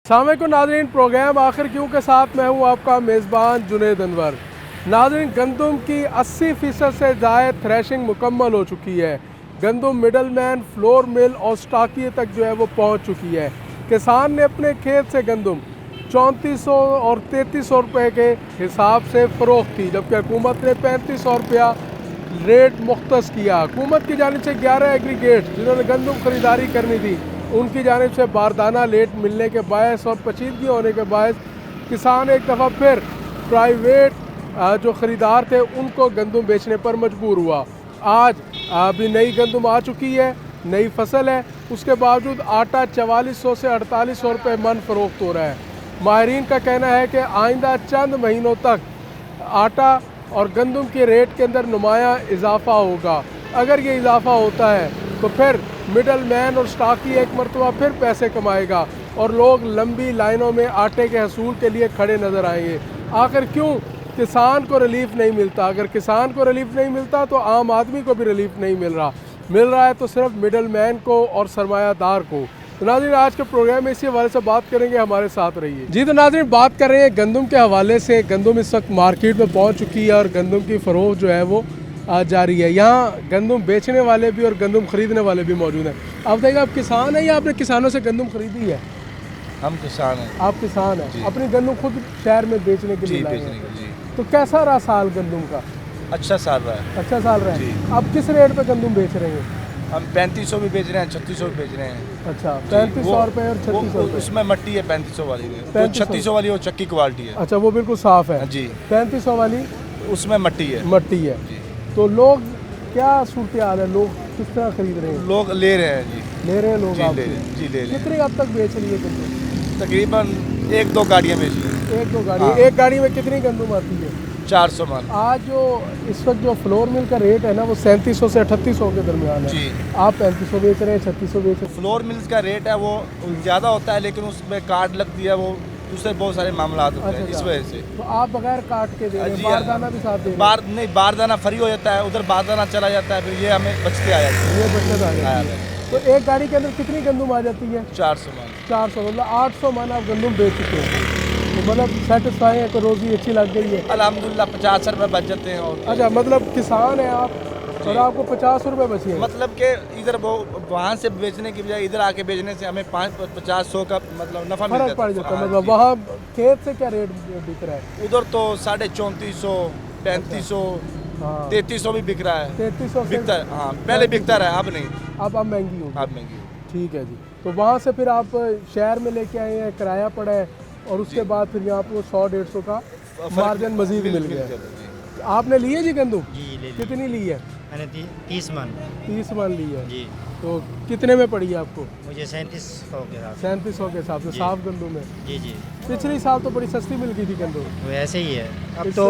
अस्सलामुअलैकुम नाज़रीन, प्रोग्राम आखिर क्यों के साथ मैं हूँ आपका मेज़बान जुनेद अनवर। नाज़रीन, गंदम की 80% से ज़ायद थ्रेशिंग मुकम्मल हो चुकी है। गंदम मिडल मैन, फ्लोर मिल और स्टाकिए तक जो है वो पहुँच चुकी है। किसान ने अपने खेत से गंदम 3400 और 3300 रुपये के हिसाब से फ़रोख्त की, जबकि हुकूमत ने 3500 रुपया रेट मुख्तस किया। हुकूमत की जानिब से 11 एग्रीगेट जिन्होंने गंदम ख़रीदारी करनी थी, उनकी जानिब से बारदाना लेट मिलने के बायस और पेचीदगी होने के बायस किसान एक दफ़ा फिर प्राइवेट जो ख़रीदार थे उनको गंदम बेचने पर मजबूर हुआ। आज अभी नई गंदम आ चुकी है, नई फसल है, उसके बावजूद आटा 4400 से 4800 रुपये मन फ़रोख्त हो रहा है। माहिरीन का कहना है कि आइंदा चंद महीनों तक आटा और गंदम के रेट के अंदर नुमाया इजाफा होगा। अगर ये इजाफा होता है तो फिर मिडल मैन और स्टाकी एक मरतबा फिर पैसे कमाएगा और लोग लंबी लाइनों में आटे के हसूल के लिए खड़े नज़र आएंगे। आखिर क्यों किसान को रिलीफ नहीं मिलता? अगर किसान को रिलीफ नहीं मिलता तो आम आदमी को भी रिलीफ नहीं मिल रहा है तो सिर्फ मिडल मैन को और सरमायादार को। तो नाज़रीन, आज के प्रोग्राम में इसी हवाले से बात करेंगे, हमारे साथ रहिए जी। तो नाज़रीन, बात कर रहे हैं गंदम के हवाले से। गंदम इस वक्त मार्केट में पहुंच चुकी है और गंदम की फ़रोख्त जो है वो जारी है। यहाँ गंदम बेचने वाले भी और गंदम खरीदने वाले भी मौजूद हैं। आप बताइए, आप किसान हैं या आपने किसानों से गंदम खरीदी है? हम किसान हैं। आप किसान हैं, अपनी गंदम खुद शहर में बेचने के लिए लाए हैं। तो कैसा रहा साल गंदम का? अच्छा साल रहा है। अच्छा साल रहा है। अब किस रेट पे गंदम बेच रहे हैं? हम 3500 भी बेच रहे हैं, 3600 भी बेच रहे हैं। अच्छा, 3500 रुपये और 3600 रुपये। उसमें मट्टी है 3500 वाली में, तो 3600 वाली वो चक्की क्वालिटी है। अच्छा, वो बिल्कुल साफ़ है जी। 3500 वाली उसमें मट्टी है। मट्टी है। तो लोग क्या सूरत हाल है, लोग किस तरह खरीद रहे हैं? लोग ले रहे हैं जी। ले रहे हैं लोग? जी, आप ले रहे हैं जी, ले रहे हैं। कितनी अब तक बेच रही है गंदम? तकरीबन 1-2 गाड़ियाँ बेच रही हैं। 1-2 गाड़ी। हाँ। एक गाड़ी में कितनी गंदम आती है? 400 मन। आज जो इस वक्त जो फ्लोर मिल का रेट है ना, वो 3700 से 3800 के दरमियान है जी। आप 3500 बेच रहे हैं, 3600 बेच रहे हैं। फ्लोर मिल्स का रेट है वो ज़्यादा होता है, लेकिन उसमें कार्ड लगती है, वो दूसरे बहुत सारे मामला होते हैं, इस वजह से। तो आप बगैर काट के दे रहे हैं, जी, बारदाना भी साथ दे रहे हैं? बारदाना फ्री हो जाता है, उधर बारदाना चला जाता है, फिर ये हमें बचते आ जाती है। ये बचत आ जाती है। तो एक गाड़ी के अंदर कितनी गंदम आ जाती है? 400 मन। 400, मतलब 800 मन आप गंदम बेच चुके हैं। तो मतलब सेटिस्फाई है, तो रोज़ी अच्छी लग गई है? अल्हम्दुलिल्लाह 50 रुपये बच जाते हैं। और अच्छा, मतलब किसान है आप और आपको 50 रुपये बचे हैं? मतलब कि इधर वो वहाँ से बेचने की बजाय इधर आके बेचने से हमें 5-50-100 का मतलब नफ़ा मिल फर्क पड़ जाता है। हाँ, मतलब जी। वहाँ खेत से क्या रेट बिक रहा है? उधर तो 3450, 3500, हाँ, 3300 भी बिक रहा है। 3300 बिकता है, हाँ पहले बिकता रहा, अब नहीं, अब महंगी होगी। अब महंगी। ठीक है जी। तो वहाँ से फिर आप शहर में लेके आए हैं, किराया पड़ा है और उसके बाद फिर यहाँ पर 100-150 का मार्जिन मजीद मिल गया। आपने ली है जी गंदम? जी, ले ली। कितनी ली है? मैंने 30 मन। 30 मन ली है। जी, तो कितने में पड़ी है आपको? मुझे 3700 के साथ। 3700 के हिसाब से जी। साफ गंदम है। जी जी, पिछले साल तो बड़ी सस्ती मिल गई थी गंदम। वो ऐसे ही है। अब तो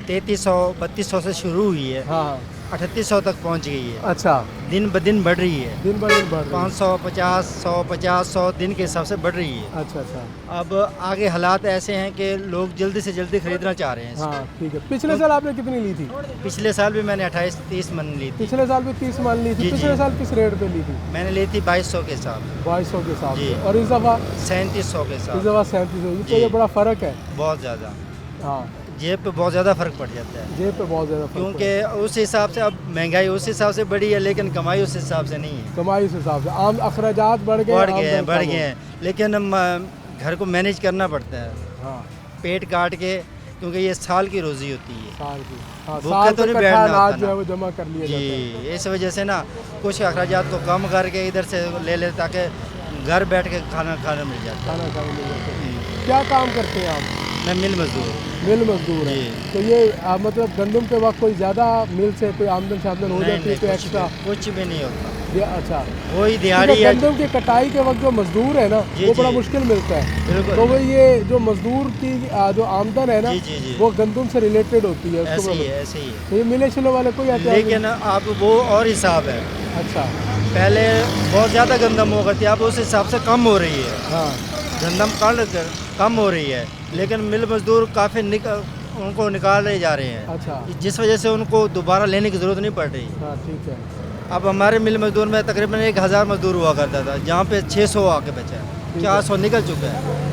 3300-3200 से शुरू हुई है, हाँ। 3800 तक पहुंच गई है। अच्छा, दिन ब दिन बढ़ रही है। दिन ब दिन बढ़ रही है। 550, 100 दिन के हिसाब से बढ़ रही है। अच्छा अच्छा। अब आगे हालात ऐसे हैं कि लोग जल्दी से जल्दी खरीदना चाह रहे हैं। हाँ ठीक है। पिछले साल आपने कितनी ली थी? पिछले साल भी मैंने 28-30 मन ली थी। पिछले साल भी 30 मन ली थी। जी, पिछले जी। साल किस रेट पे ली थी? मैंने ली थी 2200 के साथ। 2200 के साथ जी। और इस दफ़ा? 3700 के इस साथ। दफ़ा 3700। तो जी। ये बड़ा फ़र्क है। बहुत ज़्यादा हाँ, जेब पे बहुत ज़्यादा फ़र्क पड़ जाता है, जेब पे बहुत ज़्यादा फ़र्क क्योंकि उस हिसाब से अब महंगाई उस हिसाब से बढ़ी है, लेकिन कमाई उस हिसाब से नहीं है। कमाई के हिसाब से आम अखराजात बढ़ गए, बढ़ आमदन गए कम हो। हैं, लेकिन हम घर को मैनेज करना पड़ता है, हाँ, पेट काट के, क्योंकि ये साल की रोज़ी होती है। साल की। हाँ, भूखे साल तो का नहीं इकट्ठा बैठना अनाज होता जो है ना। वो जमा कर लिया जाता है। जी, इस वजह से ना कुछ अखराजात को कम करके इधर से ले ले, ताकि घर बैठ के खाना मिल जाता खाना खाने मिल जाता है। है। क्या काम करते हैं आप? मैं मिल मजदूर हूँ। मिल मजदूर है। जी। तो ये मतलब गंदम के वक्त कोई ज़्यादा मिल से कोई आमदन शामदन हो जाती है, कोई एक्स्ट्रा? कुछ भी नहीं होता, अच्छा, वही तो दिहाड़ी है। गंदम की कटाई के वक्त जो मजदूर है ना, जी, वो बड़ा जी। मुश्किल मिलता है। बिल्कुल। तो वो ये जो मजदूर की जो आमदन है ना, जी, जी, जी। वो गंदम से रिलेटेड होती है। ऐसे उसको ही मतलब- है, ऐसे ही है। तो ये मिले शिले वाले कोई आते हैं? लेकिन अब वो और हिसाब है। अच्छा, पहले बहुत ज़्यादा गंदम हो गई थी, अब उस हिसाब से कम हो रही है। हाँ गंदम कम हो रही है, लेकिन मिल मजदूर काफ़ी उनको निकाले जा रहे हैं, अच्छा, जिस वजह से उनको दोबारा लेने की ज़रूरत नहीं पड़ रही। हाँ ठीक है। अब हमारे मिल मजदूर में तकरीबन 1000 मजदूर हुआ करता था, जहाँ पे 600 आके बचा है, 400 निकल चुका है।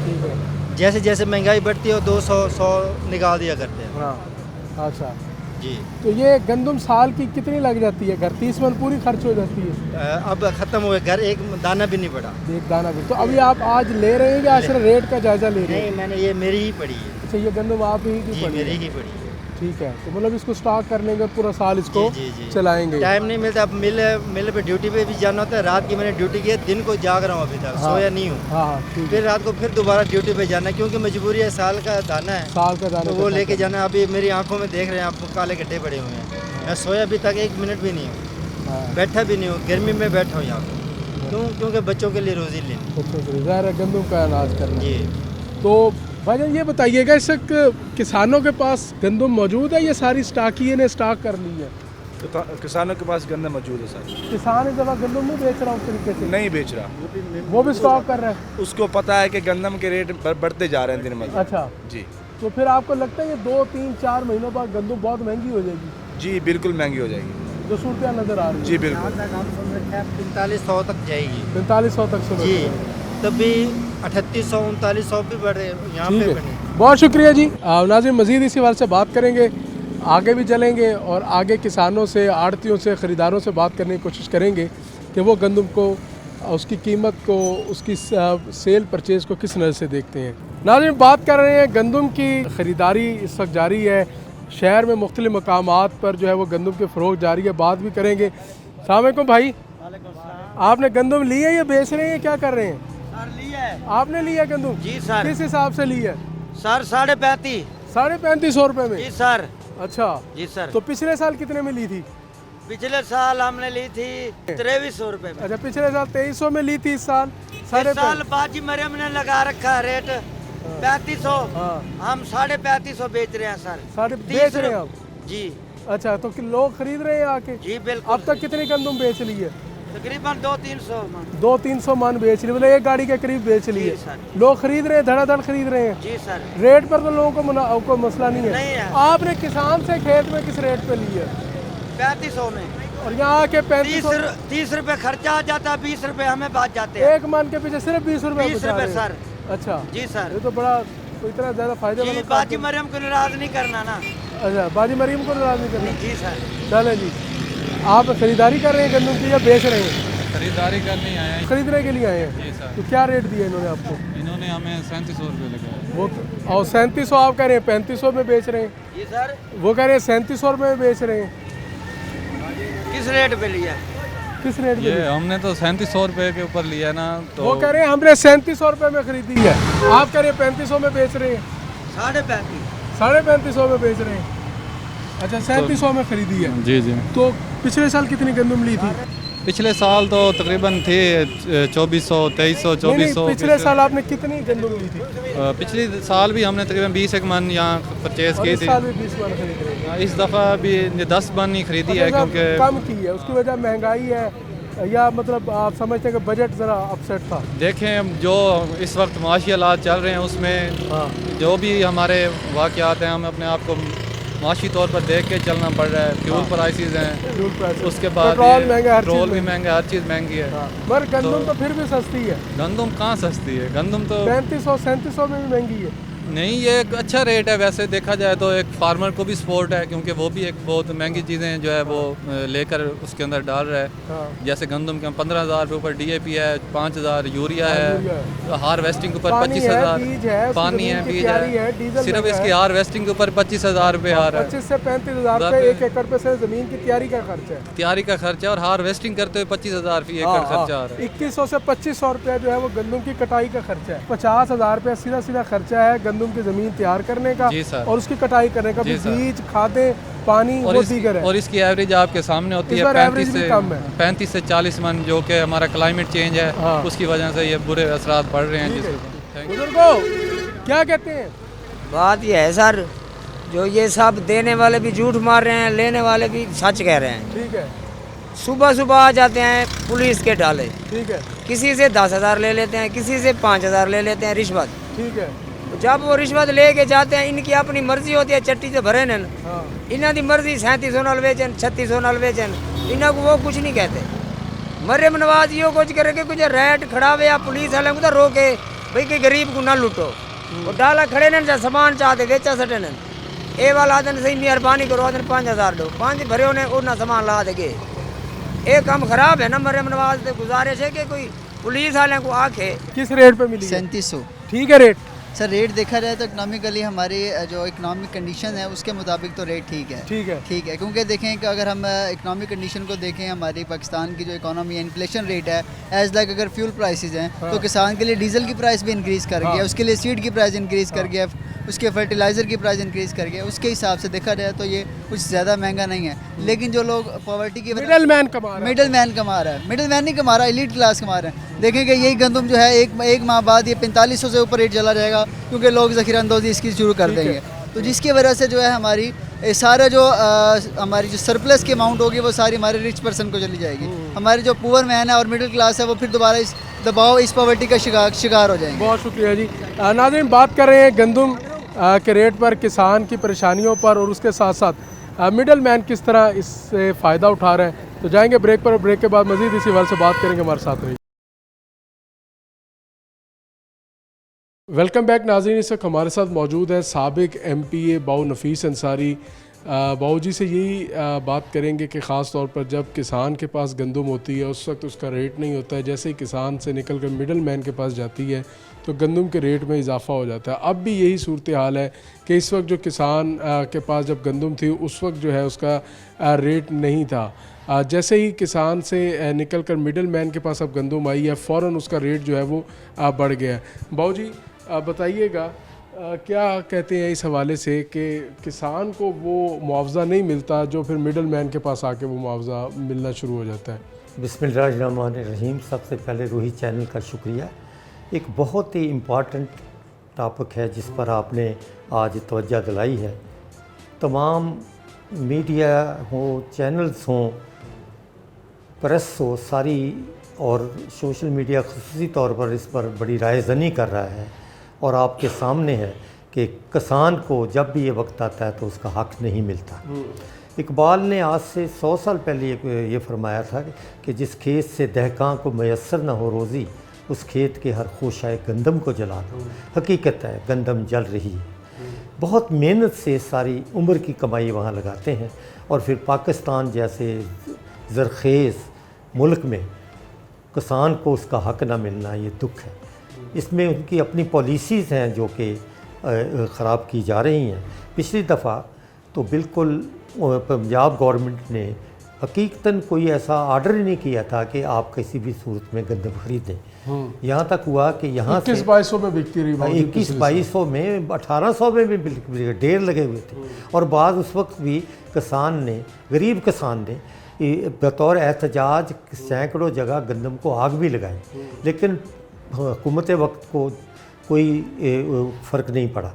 जैसे जैसे महंगाई बढ़ती है 200 निकाल दिया करते हैं। हाँ अच्छा। जी तो ये गंदम साल की कितनी लग जाती है घर? 30 मन पूरी खर्च हो जाती है? अब ख़त्म हुए, घर एक दाना भी नहीं पड़ा। एक दाना भी। तो अभी आप आज ले रहे हैं या सिर्फ रेट का जायजा ले रहे हैं? नहीं, मैंने ये मेरी ही पड़ी है। अच्छा, ये गंदम आप ही की जी पड़ी मेरी है? ही पड़ी है। ठीक है, तो मतलब इसको स्टॉक करने का पूरा साल इसको जी, जी, जी। चलाएंगे? टाइम नहीं मिलता। अब मिल पे ड्यूटी पे भी जाना होता है। रात की मैंने ड्यूटी की है, दिन को जाग रहा हूँ अभी तक, हाँ। सोया नहीं हूँ। हाँ हाँ ठीक है। फिर रात को फिर दोबारा ड्यूटी पे जाना है, क्योंकि मजबूरी है, साल का दाना है साल का दाना तो वो लेके जाना है। अभी मेरी आंखों में देख रहे हैं आप, काले गड्ढे पड़े हुए हैं। मैं सोया अभी तक 1 मिनट भी नहीं हूँ, हाँ। बैठा भी नहीं हूँ, गर्मी में बैठा हूँ यहाँ पे। क्योंकि बच्चों के लिए रोजी लेनी। बच्चों के लिए ज़ाहिर है गंदम का अनाज करना। जी तो भाईजान ये बताइएगा, इस वक्त किसानों के पास गंदम मौजूद है या सारी स्टॉकिए ने स्टॉक कर ली है? तो किसानों के पास गंदम मौजूद है सर। किसान इस दफ़ा गंदम नहीं बेच रहा उस तरीके से? नहीं बेच रहा, वो भी स्टॉक कर रहा है? उसको पता है कि गंदम के रेट बढ़ते जा रहे हैं दिन ब दिन। अच्छा, जी तो फिर आपको लगता है ये 2, 3, 4 महीनों बाद गंदम बहुत महंगी हो जाएगी? जी बिल्कुल महंगी हो जाएगी। जो सूरत नज़र आ रही है? जी बिल्कुल। 4500 तक जाएगी 4500 तक सुनो। जी, तभी 3800 3900 भी बढ़े यहाँ ठीक पे है, बने। बहुत शुक्रिया जी। नाज़रीन मज़ीद इसी बारे से बात करेंगे, आगे भी चलेंगे और आगे किसानों से, आड़तियों से, ख़रीदारों से बात करने की कोशिश करेंगे कि वो गंदम को, उसकी कीमत को, उसकी सेल परचेज़ को किस नज़र से देखते हैं। नाज़रीन बात कर रहे हैं गंदम की ख़रीदारी इस वक्त जारी है शहर में, मुख्तलिफ़ मकामात पर जो है वो गंदम की फ़रोख्त जारी है, बात भी करेंगे। अस्सलाम वालेकुम भाई, आपने गंदम ली है या बेच रहे हैं, क्या कर रहे हैं? सर लिया है। आपने लिया गंदम? जी सर। किस हिसाब से ली है? सर 35.5। 3550 रुपये में? जी सर। अच्छा, जी सर। तो पिछले साल कितने में ली थी? पिछले साल हमने ली थी 2300 रुपए में। अच्छा, पिछले साल 2300 में ली थी, इस साल इस साल बाजी मरियम ने लगा रखा है रेट 3500। हाँ। हम 3550 बेच रहे हैं सर। साढ़े बेच रहे हैं आप? जी अच्छा, तो लोग खरीद रहे हैं आके? जी बिल्कुल। अब तक कितनी गंदम बेच ली है? तकरीबन 200-300 मन। 200-300 मन बेच ली, मतलब एक गाड़ी के करीब बेच ली जी है। सर। लोग खरीद रहे हैं, धड़ाधड़ खरीद रहे हैं। जी सर। रेट पर तो लोगों को कोई मसला नहीं नहीं है। है। आपने किसान से खेत में किस रेट पे ली है? 3500 में। और यहाँ आके 3500? 30 रुपए खर्चा आ जाता है, 20 रुपए हमें बच जाते हैं। एक मन के पीछे सिर्फ 20 रुपए 20 बचा रुपए रहे हैं। सर। अच्छा जी सर। ये तो बड़ा, तो इतना ज़्यादा फायदे जी वाला बाजी काम मरियम को नाराज नहीं करना ना। तो- अच्छा, बाजी मरीम को नाराज नहीं करना। जी सर। चले जी, आप खरीदारी कर रहे हैं गंदम की या बेच रहे हैं? खरीदारी करने आए हैं। खरीदने के लिए आए हैं? जी सर। तो क्या रेट दिया इन्होंने आपको? इन्होंने हमें 3700 रुपये लगाए। वो और 3700 आप कह रहे हैं 3500 में बेच रहे हैं, जी सर। वो कह रहे हैं 3700 रुपये में बेच रहे हैं। किस रेट पे लिया? किस रेट में? ये हमने तो 3700 रुपये के ऊपर लिया है ना, तो वो कह रहे हैं हमने 3700 रुपये में खरीदी है, आप कह रहे हैं 3500 में बेच रहे हैं। 35.5। 3550 में बेच रहे हैं। अच्छा, 3700 में खरीदी है। जी जी। तो पिछले साल कितनी गंदम ली थी? पिछले साल तो तकरीबन थे 2400 2300 नहीं, नहीं, 2400। पिछले साल आपने कितनी गंदम ली थी? पिछले साल भी हमने तकरीबन 20 एक मन यहाँ परचेज और की इस थी। साल भी 20 मन खरीद रहे हैं। इस दफ़ा भी 10 मन ही खरीदी है, अच्छा, क्योंकि कम की है, उसकी वजह महंगाई है या मतलब आप समझते हैं कि बजट ज़रा अपसेट था? देखें जो इस वक्त माशी हालात चल रहे हैं उसमें हाँ। जो भी हमारे वाक़यात हैं, हम अपने आप को माशी तौर पर देख के चलना पड़ रहा है। फ्यूल प्राइसेस हैं, फ्यूल प्राइस, उसके बाद पेट्रोल महंगा, हर पेट्रोल चीज़ भी महंगा, हर चीज़ महंगी है। हाँ, मगर गंदम तो फिर भी सस्ती है। गंदम कहाँ सस्ती है? गंदम तो 3500-3700 में भी महंगी है। नहीं, ये एक अच्छा रेट है वैसे देखा जाए तो। एक फार्मर को भी सपोर्ट है, क्योंकि वो भी एक बहुत महंगी चीज़ें जो है वो लेकर उसके अंदर डाल रहा है। हाँ। जैसे गंदम के 15,000 रुपये ऊपर DAP है, 5,000 यूरिया यूरिया है, हार्वेस्टिंग के ऊपर पानी है, 25,000 बीज है, उसकी पानी ज़मीन है, की बीज तैयारी है, है। डीजल सिर्फ लगा इसकी है। हार्वेस्टिंग के ऊपर 25,000 रुपये आ रहा है। 25 से 35,000 रुपये 1 एकड़ पे से ज़मीन की तैयारी का खर्चा है। तैयारी का खर्चा और हार्वेस्टिंग करते हुए 25,000 फी एकड़ खर्चा आ रहा है। 2100 से 2500 रुपया जो है वो गंदम की कटाई का खर्चा है। 50,000 रुपया सीधा सीधा खर्चा है गंदम की ज़मीन तैयार करने का जी सर। और उसकी कटाई करने का, जी सर। बीज, खादें, पानी, वो दीगर है। और इसकी एवरेज आपके सामने होती इस है बार average भी कम है। 35 से 40 मन, जो कि हमारा क्लाइमेट चेंज है हाँ। उसकी वजह से ये बुरे असरात पड़ रहे हैं। ठीक है। Thank you। बुजुर्गों क्या कहते हैं? बात यह है सर, जो ये सब देने वाले भी झूठ मार रहे हैं, लेने वाले भी सच कह रहे हैं। ठीक है, सुबह सुबह आ जाते हैं पुलिस के डाले, ठीक है, किसी से 10,000 ले लेते हैं, किसी से 5,000 ले लेते हैं रिश्वत। ठीक है। जब वो रिश्वत लेके जाते हैं, इनकी अपनी मर्जी होती है, चट्टी से भरे न हाँ, इन्हों की मर्जी 3700 नाल बेचन, 3600 नाल बेचन, इन्हों को वो कुछ नहीं कहते। मरियम नवाज यो कुछ करे कि कुछ रेट खड़ा हुए या पुलिस वाले को तो रोके भाई कि गरीब को ना लूटो। वो डाला खड़े ने जा सामान चाहते बेचा सटे ने ए वाला दिन सही मेहरबानी करो दिन 5000 दो 5 भरे ने उतना सामान ला देगे ये काम खराब है। नंबर नवाज से गुजारिश है कि कोई पुलिस वाले को आके किस रेट पे मिली है? 3700। ठीक है रेट। सर रेट देखा जाए तो इकनॉमिकली हमारी जो इकनॉमिक कंडीशन है उसके मुताबिक तो रेट ठीक है। ठीक है क्योंकि देखें कि अगर हम इकनॉमिक कंडीशन को देखें हमारी पाकिस्तान की जो इकोनॉमी है इन्फ्लेशन रेट है एज लाइक अगर फ्यूल प्राइसेस हैं तो किसान के लिए डीजल की प्राइस भी इंक्रीज़ कर गया, उसके लिए सीड की प्राइस इंक्रीज़ कर गया, उसके फर्टिलाइज़र की प्राइस इंक्रीज़ कर गया। उसके हिसाब से देखा जाए तो ये कुछ ज़्यादा महंगा नहीं है। लेकिन जो लोग पॉवर्टी की मिडल मैन कमा रहा है, मिडल मैन नहीं कमा रहा, एलीट क्लास कमा रहे हैं। देखेंगे यही गंदम जो है एक माह बाद ये 4500 से ऊपर रेट चला जाएगा क्योंकि लोग ज़ख़ीरा अंदोज़ी इसकी शुरू कर देंगे। तो जिसकी वजह से जो है हमारी सारा जो हमारी जो सरप्लस की अमाउंट होगी वो सारी हमारे रिच पर्सन को चली जाएगी। हमारे जो पुअर मैन है और मिडिल क्लास है वो फिर दोबारा इस दबाव इस पॉवर्टी का शिकार हो जाएंगे। बहुत शुक्रिया जी। नाज़रीन बात कर रहे हैं गंदम के रेट पर, किसान की परेशानियों पर और उसके साथ साथ मिडल मैन किस तरह इससे फ़ायदा उठा रहे हैं। तो जाएंगे ब्रेक पर और ब्रेक के बाद मज़ीद इसी हवाले से बात करेंगे। हमारे साथ रहिए। वेलकम बैक नाज़रीन। इस वक्त हमारे साथ मौजूद है साबिक MPA बाऊ नफीस अंसारी। बाऊ जी से यही बात करेंगे कि ख़ास तौर पर जब किसान के पास गंदम होती है उस वक्त उसका रेट नहीं होता है, जैसे ही किसान से निकल कर मिडल मैन के पास जाती है तो गंदम के रेट में इजाफ़ा हो जाता है। अब भी यही सूरत हाल है कि इस वक्त जो किसान के पास जब गंदम थी उस वक्त जो है उसका रेट नहीं था। जैसे ही किसान से निकल कर मिडल मैन के पास अब गंदम आई है फ़ौरन उसका रेट जो है वो बढ़ गया है। बाऊ जी बताइएगा क्या कहते हैं इस हवाले से कि किसान को वो मुआवजा नहीं मिलता जो फिर मिडल मैन के पास आके वो मुआवजा मिलना शुरू हो जाता है। बिस्मिल्लाहिर्रहमानिर्रहीम। सबसे पहले रूही चैनल का शुक्रिया। एक बहुत ही इम्पॉर्टेंट टॉपिक है जिस पर आपने आज तवज्जो दिलाई है। तमाम मीडिया हो, चैनल्स हों, प्रेस हो, सारी और सोशल मीडिया ख़ुसूसी तौर पर इस पर बड़ी रायज़नी कर रहा है और आपके सामने है कि किसान को जब भी ये वक्त आता है तो उसका हक़ नहीं मिलता। इकबाल ने आज से 100 साल पहले ये फरमाया था कि जिस खेत से दहकां को मैसर न हो रोज़ी उस खेत के हर खोशाए गंदम को जला दो। हकीकत है गंदम जल रही है। बहुत मेहनत से सारी उम्र की कमाई वहाँ लगाते हैं और फिर पाकिस्तान जैसे ज़रखेज़ मुल्क में किसान को उसका हक़ ना मिलना ये दुख है। इसमें उनकी अपनी पॉलिसीज़ हैं जो कि ख़राब की जा रही हैं। पिछली दफ़ा तो बिल्कुल पंजाब गवर्नमेंट ने हकीकतन कोई ऐसा ऑर्डर ही नहीं किया था कि आप किसी भी सूरत में गंदम खरीदें। यहाँ तक हुआ कि यहाँ से 21-2200 में बिकती रही। 21-2200 में 1800 में भी ढेर लगे हुए थे और बाद उस वक्त भी किसान ने, गरीब किसान ने बतौर एहतजाज सैकड़ों जगह गंदम को आग भी लगाई, लेकिन हुकूमत वक्त को कोई फ़र्क नहीं पड़ा।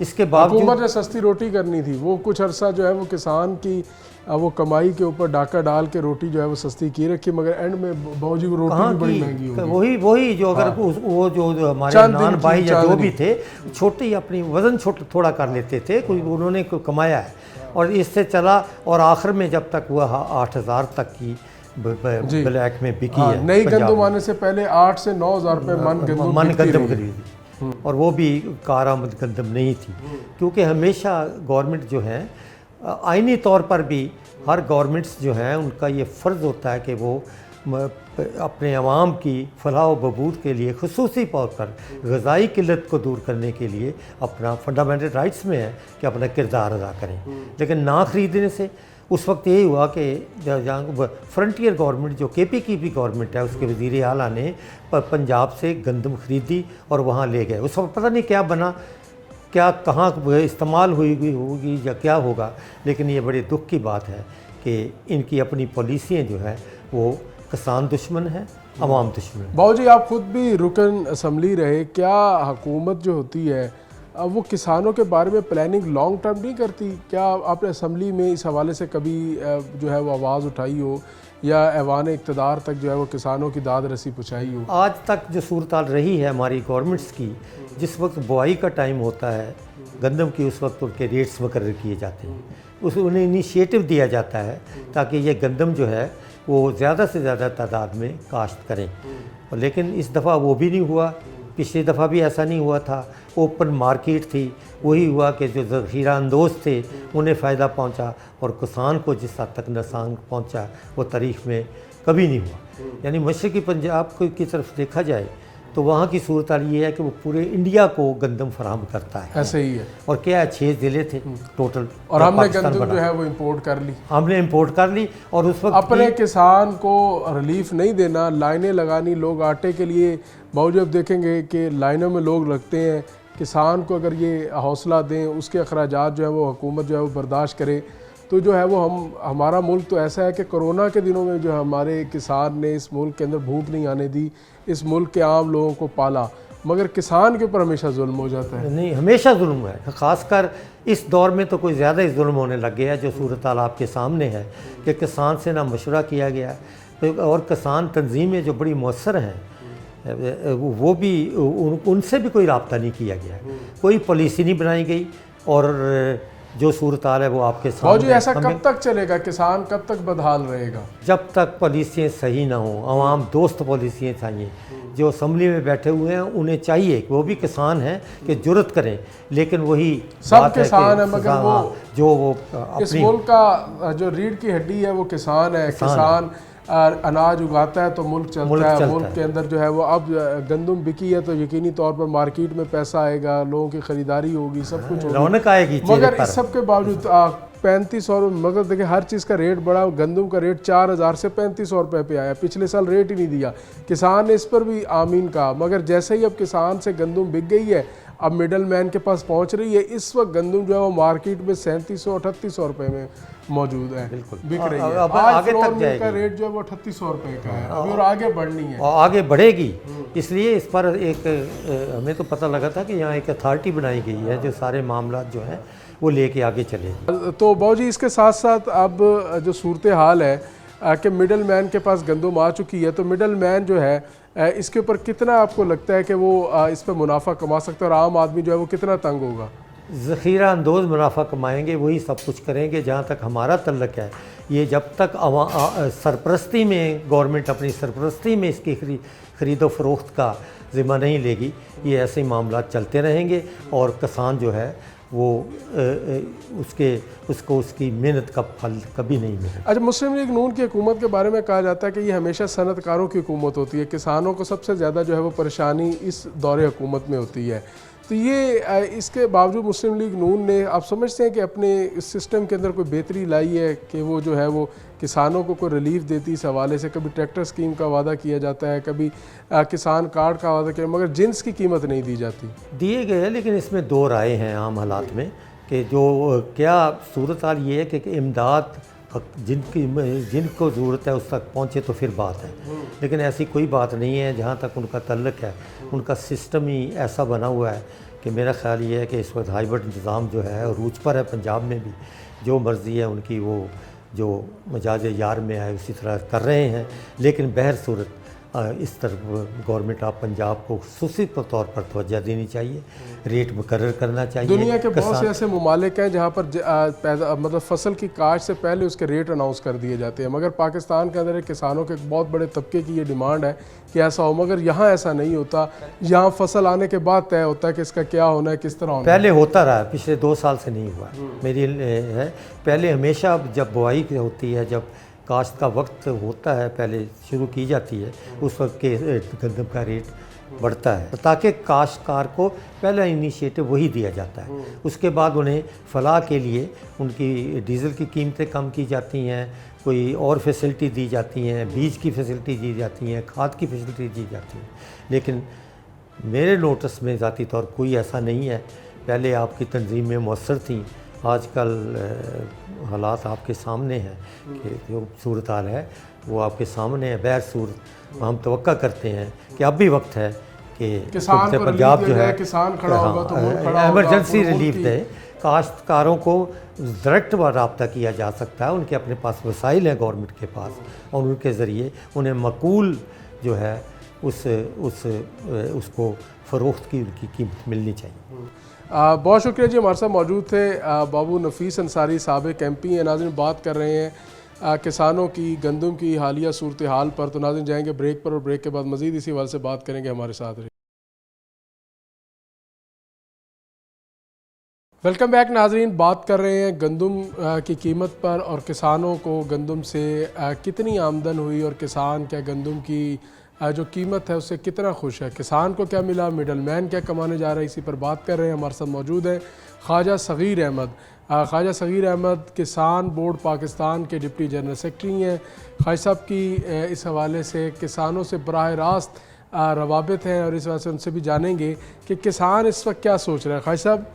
इसके बावजूद हुकूमत ने सस्ती रोटी करनी थी, वो कुछ अरसा जो है वो किसान की वो कमाई के ऊपर डाका डाल के रोटी जो है वो सस्ती की रखी, मगर एंड में बाबूजी को रोटी भी बड़ी महंगी होगी। वही जो अगर वो जो हमारे नान भाई या जो भी थे छोटे ही अपनी वज़न छोटा थोड़ा कर लेते थे, कोई उन्होंने कमाया है और इससे चला और आखिर में जब तक हुआ 8000 तक की ब्लैक में बिकी है। नई गंदम आने से पहले 8 से 9000 रुपये मन गंदम खरीदी और वो भी कारामद गंदम नहीं थी, क्योंकि हमेशा गवर्नमेंट जो है आइनी तौर पर भी हर गवर्नमेंट्स जो हैं उनका ये फ़र्ज़ होता है कि वो अपने अवाम की फलाह व बहबूद के लिए ख़ुसूसी तौर पर ग़िज़ाई किल्लत को दूर करने के लिए अपना फंडामेंटल राइट्स में है कि अपना किरदार अदा करें। लेकिन ना ख़रीदने से उस वक्त यही हुआ कि जहाँ फ्रंटियर गवर्नमेंट जो KP की भी गवर्नमेंट है उसके वज़ीर आला ने पंजाब से गंदम ख़रीदी और वहाँ ले गए। उस वक्त पता नहीं क्या बना, क्या कहाँ इस्तेमाल हुई होगी या क्या होगा, लेकिन ये बड़े दुख की बात है कि इनकी अपनी पॉलिसियाँ जो है वो किसान दुश्मन है, अवाम दुश्मन। बाबूजी आप खुद भी रुकन असम्बली रहे, क्या हुकूमत जो होती है वो किसानों के बारे में प्लानिंग लॉन्ग टर्म नहीं करती? क्या आपने असम्बली में इस हवाले से कभी जो है वो आवाज़ उठाई हो या ऐवान इक़्तिदार तक जो है वो किसानों की दाद रसी पहुँचाई हो? आज तक जो सूरत हाल रही है हमारी गवर्नमेंट्स की, जिस वक्त बुआई का टाइम होता है गंदम की उस वक्त उनके रेट्स मुकर्रर किए जाते हैं, उन्हें इनिशिएटिव दिया जाता है ताकि ये गंदम जो है वो ज़्यादा से ज़्यादा तादाद में काश्त करें। लेकिन इस दफ़ा वो भी नहीं हुआ। पिछली दफ़ा भी ऐसा नहीं हुआ था, ओपन मार्केट थी, वही हुआ कि जो ज़ख़ीरा अंदोज़ थे उन्हें फ़ायदा पहुंचा और किसान को जिस हद तक नुकसान पहुंचा वो तारीख़ में कभी नहीं हुआ। यानी मशरक़ी पंजाब की तरफ देखा जाए तो वहाँ की सूरत हाल ये है कि वो पूरे इंडिया को गंदम फराहम करता है। ऐसे ही है। और क्या है, 6 ज़िले थे टोटल, और हमने गंदम जो है वो इंपोर्ट कर ली, हमने इंपोर्ट कर ली। और उस वक्त अपने किसान को रिलीफ नहीं देना, लाइनें लगानी, लोग आटे के लिए बावजूद अब देखेंगे कि लाइनों में लोग लगते हैं। किसान को अगर ये हौसला दें, उसके अखराजात जो है वो हुकूमत जो है वो बर्दाश्त करे, तो जो है वो हमारा मुल्क तो ऐसा है कि कोरोना के दिनों में जो हमारे किसान ने इस मुल्क के अंदर भूख नहीं आने दी, इस मुल्क के आम लोगों को पाला, मगर किसान के ऊपर हमेशा जुल्म हो जाता है। नहीं, हमेशा जुल्म है, ख़ासकर इस दौर में तो कोई ज़्यादा ही जुल्म होने लग गया है। जो सूरत हाल आपके सामने है कि किसान से ना मशवरा किया गया है और किसान तंजीमें जो बड़ी मौसर हैं वो भी उनसे भी कोई रब्ता नहीं किया गया, कोई पॉलिसी नहीं बनाई गई। और जो सूरत हाल है वो आपके सामने। ऐसा कब तक चलेगा? किसान कब तक बदहाल रहेगा? जब तक पॉलिसियाँ सही ना हों, आवाम दोस्त पॉलिसियाँ चाहिए। जो असम्बली में बैठे हुए हैं उन्हें चाहिए कि वो भी किसान हैं कि जुर्रत करें, लेकिन वही सब किसान है मगर वो जो वो इस मुल्क का जो रीढ़ की हड्डी है वो किसान है। किसान अनाज उगाता है तो मुल्क चलता है। मुल्क के अंदर जो है वो अब गंदम बिकी है तो यकीनी तौर पर मार्केट में पैसा आएगा, लोगों की ख़रीदारी होगी, सब कुछ रौनक आएगी। मगर इस सब के बावजूद 3500 रुपये, मगर देखिए हर चीज़ का रेट बढ़ा। गंदम का रेट 4000 से 3500 रुपये पे आया, पिछले साल रेट ही नहीं दिया। किसान ने इस पर भी आमीन कहा, मगर जैसे ही अब किसान से गंदम बिक गई है, अब मिडल मैन के पास पहुंच रही है। इस वक्त गंदम जो है वो मार्केट में 3700-3800 रुपये में मौजूद है, बिक रही है। अब आज आगे फ्लोर तक मिल का जाएगी। रेट जो है वो 3800 रुपये का है अभी, और आगे बढ़नी है और आगे बढ़ेगी। इसलिए इस पर एक हमें तो पता लगा था कि यहाँ एक अथॉरिटी बनाई गई है जो सारे मामला जो हैं वो लेके आगे चलेगी। तो बाबूजी इसके साथ साथ अब जो सूरत हाल है कि मिडल मैन के पास गंदम आ चुकी है, तो मिडल मैन जो है इसके ऊपर कितना आपको लगता है कि वो इस पर मुनाफा कमा सकता है और आम आदमी जो है वो कितना तंग होगा? ज़ख़ीरा अंदोज मुनाफा कमाएंगे, वही सब कुछ करेंगे। जहाँ तक हमारा तल्लक है, ये जब तक सरपरस्ती में गवर्नमेंट अपनी सरपरस्ती में इसकी ख़रीदो फरोख्त का ज़िम्मा नहीं लेगी, ये ऐसे ही मामला चलते रहेंगे और किसान जो है वो उसको उसकी मेहनत का फल कभी नहीं मिलेगा। अच्छा, मुस्लिम लीग नून की हुकूमत के बारे में कहा जाता है कि ये हमेशा सनतकारों की हुकूमत होती है, किसानों को सबसे ज़्यादा जो है वो परेशानी इस दौरे हुकूमत में होती है। तो ये इसके बावजूद मुस्लिम लीग नून ने, आप समझते हैं कि अपने इस सिस्टम के अंदर कोई बेहतरी लाई है कि वो जो है वो किसानों को कोई रिलीफ देती इस हवाले से? कभी ट्रैक्टर स्कीम का वादा किया जाता है, कभी किसान कार्ड का वादा किया, मगर जिन्स की कीमत नहीं दी जाती। दिए गए हैं, लेकिन इसमें दो राय हैं आम हालात में कि जो क्या सूरत हाल ये है कि इमदाद जिनको ज़रूरत है उस तक पहुँचे तो फिर बात है, लेकिन ऐसी कोई बात नहीं है। जहाँ तक उनका तल्लक है, उनका सिस्टम ही ऐसा बना हुआ है कि मेरा ख्याल ये है कि इस वक्त हाइब्रिड निज़ाम जो है रूज पर है। पंजाब में भी जो मर्ज़ी है उनकी, वो जो मजाज यार में आए उसी तरह कर रहे हैं। लेकिन बहर सूरत इस तरफ गवर्नमेंट ऑफ पंजाब को खुसूसी तौर पर तवज्जो देनी चाहिए, रेट मुकर्रर करना चाहिए। दुनिया के बहुत से ऐसे ममालिक हैं जहाँ पर मतलब फसल की काश्त से पहले उसके रेट अनाउंस कर दिए जाते हैं, मगर पाकिस्तान के अंदर किसानों के एक बहुत बड़े तबके की ये डिमांड है कि ऐसा हो, मगर यहाँ ऐसा नहीं होता। यहाँ फसल आने के बाद तय होता है कि इसका क्या होना है, किस तरह होना है। पहले होता रहा, पिछले 2 साल से नहीं हुआ मेरी है। पहले हमेशा जब बुआई होती है, जब काश्त का वक्त होता है, पहले शुरू की जाती है, उस वक्त के गंदम का रेट बढ़ता है ताकि काश्तकार को पहला इनिशिएटिव वही दिया जाता है। उसके बाद उन्हें फलाह के लिए उनकी डीज़ल की कीमतें कम की जाती हैं, कोई और फैसिलिटी दी जाती हैं, बीज की फैसिलिटी दी जाती हैं, खाद की फैसिलिटी दी जाती है। लेकिन मेरे नोटिस में ज़ाती तौर कोई ऐसा नहीं है। पहले आपकी तंजीमें मौसर थीं, आजकल हालात आपके सामने हैं कि जो सूरत हाल है वो आपके सामने है। बहर सूरत हम तवक्का करते हैं कि अब भी वक्त है कि पंजाब जो है किसान खड़ा होगा तो मुल्क खड़ा होगा, एमरजेंसी रिलीफ दे। काश्तकारों को डायरेक्ट रब्ता किया जा सकता है, उनके अपने पास वसाइल हैं गवर्नमेंट के पास, और उनके ज़रिए उन्हें मकूल जो है उसको फ़रोख्त की उनकी कीमत मिलनी चाहिए। बहुत शुक्रिया जी, हमारे साथ मौजूद थे बाबू नफीस अंसारी, साबिक़ MP हैं। नाज़रीन, बात कर रहे हैं किसानों की गंदम की हालिया सूरत हाल पर। तो नाज़रीन जाएंगे ब्रेक पर, और ब्रेक के बाद मज़ीद इसी हवाले से बात करेंगे। हमारे साथ रहिए। वेलकम बैक नाजरीन। बात कर रहे हैं गंदम की कीमत पर और किसानों को गंदम से कितनी आमदन हुई और किसान क्या गंदम की जो कीमत है उससे कितना खुश है, किसान को क्या मिला, मिडल मैन क्या कमाने जा रहा है, इसी पर बात कर रहे हैं। हमारे साथ मौजूद है ख्वाजा सगीर अहमद। ख्वाजा सगीर अहमद किसान बोर्ड पाकिस्तान के डिप्टी जनरल सेक्रेटरी हैं। ख्वाजा साहब की इस हवाले से किसानों से बराह रास्त रवाबित हैं और इस वजह से उनसे भी जानेंगे कि किसान इस वक्त क्या सोच रहा है। ख्वाजा साहब,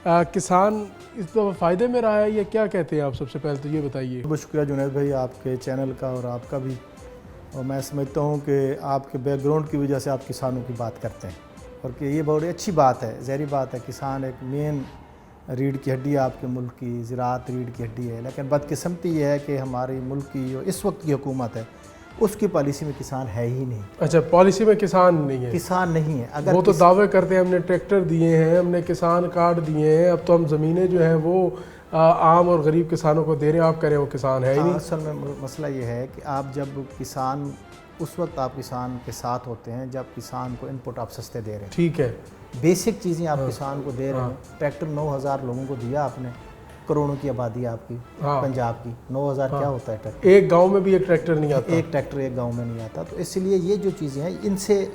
किसान इस दफ़ा फ़ायदे में रहा है या क्या कहते हैं आप? सबसे पहले तो ये बताइए। बहुत शुक्रिया जुनैद भाई आपके चैनल का और आपका भी। और मैं समझता हूँ कि आपके बैकग्राउंड की वजह से आप किसानों की बात करते हैं और कि ये बहुत अच्छी बात है, ज़हरी बात है। किसान एक मेन रीढ़ की हड्डी है आपके मुल्क की, ज़राअत रीढ़ की हड्डी है। लेकिन बदकिस्मती ये है कि हमारी मुल्क की जो इस वक्त की हुकूमत है उसकी पॉलिसी में किसान है ही नहीं। अच्छा, पॉलिसी में किसान नहीं है? किसान नहीं है। अगर वो तो दावे करते हैं हमने ट्रैक्टर दिए हैं, हमने किसान कार्ड दिए हैं, अब तो हम ज़मीनें जो हैं वो आम और गरीब किसानों को दे रहे हैं, आप कह रहे हैं वो किसान है ही नहीं। असल में मसला ये है कि आप जब किसान, उस वक्त आप किसान के साथ होते हैं जब किसान को इनपुट आप सस्ते दे रहे हैं। ठीक है, बेसिक चीज़ें आप किसान को दे रहे हैं। ट्रैक्टर 9,000 लोगों को दिया आपने, करोड़ों की आबादी है आपकी पंजाब की। 9,000 क्या होता है ट्रैक्टर? एक गांव में भी एक ट्रैक्टर नहीं आता। एक ट्रैक्टर एक गांव में नहीं आता। तो इसलिए ये जो चीज़ें हैं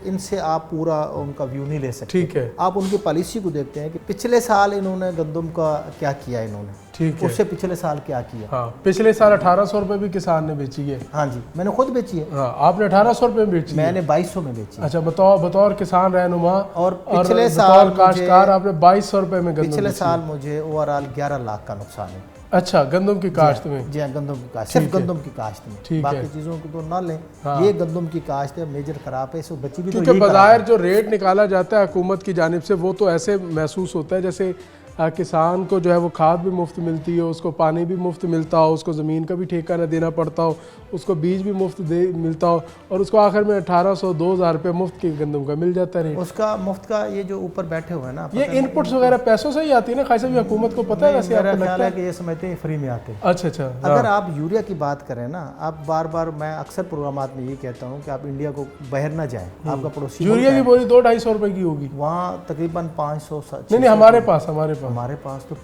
इनसे आप पूरा उनका व्यू नहीं ले सकते। ठीक है, आप उनकी पॉलिसी को देखते हैं कि पिछले साल इन्होंने गंदम का क्या किया इन्होंने, ठीक है, उससे पिछले साल क्या किया। हाँ, पिछले साल 1800 रुपये भी किसान ने बेची है। हाँ जी, मैंने खुद बेची है। हाँ, आपने 1800 रुपये में बेची? मैंने 2200 में बेची। अच्छा, बतौर किसान रहनुमा और पिछले साल काश्तकार आपने 2200 रुपये में गंदम पिछले साल मुझे ओवरऑल 11 लाख का नुकसान है। अच्छा, गंदम की काश्त में? जी हाँ, गंदम की काश्त, सिर्फ गंदम की काश्त में। बाकी चीज़ों को तो ना लें। ये गंदम की काश्त है, मेजर खराब है, इसको बची भी। क्योंकि बाज़ार जो रेट निकाला जाता है हुकूमत की जानिब से वो तो ऐसे महसूस होता है जैसे किसान को जो है वो खाद भी मुफ्त मिलती हो, उसको पानी भी मुफ्त मिलता हो, उसको ज़मीन का भी ठेका न देना पड़ता हो, उसको बीज भी मुफ्त मिलता हो और उसको आखिर में 1800-2000 रुपये मुफ्त के गंदम का मिल जाता है। उसका मुफ्त का ये जो ऊपर बैठे हुए हैं ना, ये इनपुट्स वगैरह पैसों से ही आती है ना खाई साहब? हुकूमत को पता है? वैसे आपको लगता है कि ये समझते हैं फ्री में आते हैं। अच्छा अच्छा। अगर आप यूरिया की बात करें ना, आप बार बार, मैं अक्सर प्रोग्रामात में ये कहता हूँ कि आप इंडिया को बाहर ना जाएं। आपका पड़ोसी यूरिया की बोरी 200-250 रुपये की होगी वहाँ, तकरीबन 500। नहीं, हमारे पास तो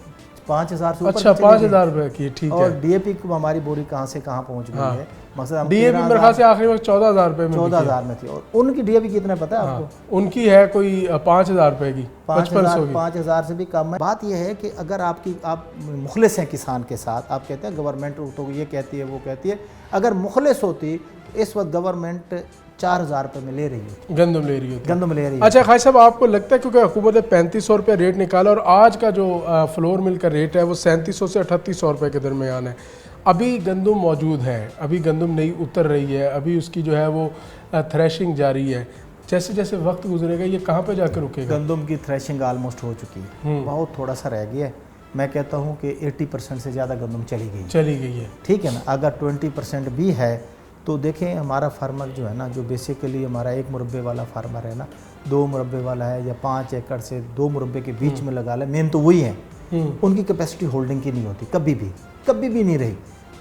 5,000 से ऊपर। अच्छा, 5,000 रुपये की, ठीक है। और डीएपी की हमारी बोरी कहाँ से कहाँ पहुँच गई है? मतलब डीएपी मेरे ख्याल से आखिरी वक्त 14,000 रुपये में 14,000 में थी। और उनकी डीएपी कितना पता है आपको? उनकी है कोई 5,000 रुपये की, 5,000 से भी कम है। बात यह है कि अगर आप मुखलिस हैं किसान के साथ, आप कहते हैं गवर्नमेंट तो ये कहती है वो कहती है, अगर मुखलिस होती इस वक्त गवर्नमेंट 4,000 रुपये में ले रही है, गंदम ले रही है। है। अच्छा खाई साहब, आपको लगता है क्योंकि हुकूमत ने 3500 रुपये रेट निकाला और आज का जो फ्लोर मिल का रेट है वो 3700 से 3800 रुपये के दरमियान है, अभी गंदम मौजूद है, अभी गंदम नहीं उतर रही है, अभी उसकी जो है वो थ्रेशिंग जारी है, जैसे जैसे वक्त गुजरेगा ये कहाँ पे जाकर रुकेगा? गंदम की थ्रेशिंग ऑलमोस्ट हो चुकी है, बहुत थोड़ा सा रह गया है। मैं कहता हूँ कि 80% से ज़्यादा गंदम चली गई है। ठीक है ना? अगर 20% भी है तो देखें, हमारा फार्मर जो है ना, जो बेसिकली हमारा 1 मुरब्बे वाला फार्मर है ना, 2 मुरब्बे वाला है या 5 एकड़ से 2 मुरब्बे के बीच में लगा ले, मेन तो वही है। उनकी कैपेसिटी होल्डिंग की नहीं होती, कभी भी नहीं रही।